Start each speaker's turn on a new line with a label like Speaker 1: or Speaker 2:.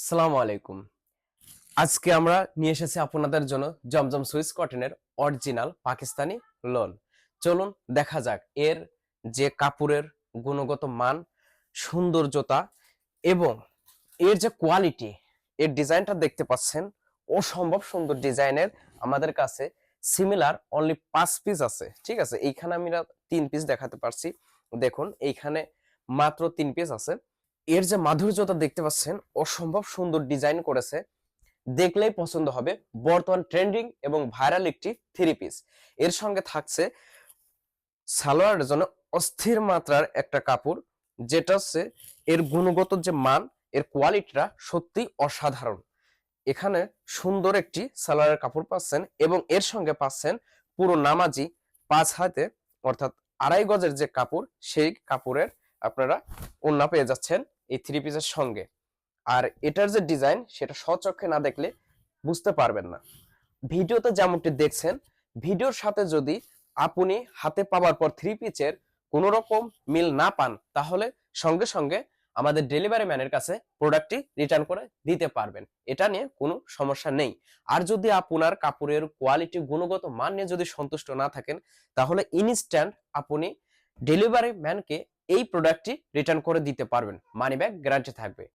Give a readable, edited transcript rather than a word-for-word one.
Speaker 1: সালামু আলাইকুম। আজকে আমরা নিয়ে এসেছি আপনাদের জন্য জমজম সুইস কটনের অরিজিনাল পাকিস্তানি লোন। চলুন দেখা যাক এর যে কাপড়ের গুণগত মান, সৌন্দর্যতা এবং এর যে কোয়ালিটি, এর ডিজাইনটা দেখতে পাচ্ছেন অসম্ভব সুন্দর ডিজাইনের। আমাদের কাছে সিমিলার অনলি 5 পিস আছে, ঠিক আছে। এইখানে আমরা 3 পিস দেখাতে পারছি, দেখুন এইখানে মাত্র 3 পিস আছে। এর যে মাধুর্যতা দেখতে পাচ্ছেন, অসম্ভব সুন্দর ডিজাইন করেছে, দেখলেই পছন্দ হবে। বর্তমান ট্রেন্ডিং এবং ভাইরাল একটি 3 পিস। এর সঙ্গে থাকছে সালোয়ারের জন্য অস্থির মাত্রার একটা কাপড়, যেটা হচ্ছে এর গুণগত যে মান, এর কোয়ালিটিটা সত্যি অসাধারণ। এখানে সুন্দর একটি সালোয়ারের কাপড় পাচ্ছেন এবং এর সঙ্গে পাচ্ছেন পুরো নামাজি 5 হাতে অর্থাৎ 2.5 গজের যে কাপড়, সেই কাপড়ের আপনারা ওড়না পেয়ে যাচ্ছেন এই 3 পিসের সঙ্গে। আর এটার যে ডিজাইন, সেটা স্বচক্ষে না দেখলে বুঝতে পারবেন না। ভিডিওতে যেমনটি দেখছেন, ভিডিওর সাথে যদি আপনি হাতে পাওয়ার পর 3 পিসের কোন রকম মিল না পান, তাহলে সঙ্গে সঙ্গে আমাদের ডেলিভারি ম্যানের কাছে প্রোডাক্টটি রিটার্ন করে দিতে পারবেন। এটা নিয়ে কোনো সমস্যা নেই। আর যদি আপনার কাপড়ের কোয়ালিটি, গুণগত মান নিয়ে যদি সন্তুষ্ট না থাকেন, তাহলে ইনস্ট্যান্ট আপনি ডেলিভারি ম্যানকে এই প্রোডাক্টটি রিটার্ন করে দিতে পারবেন, মানি ব্যাক গ্যারান্টি থাকবে।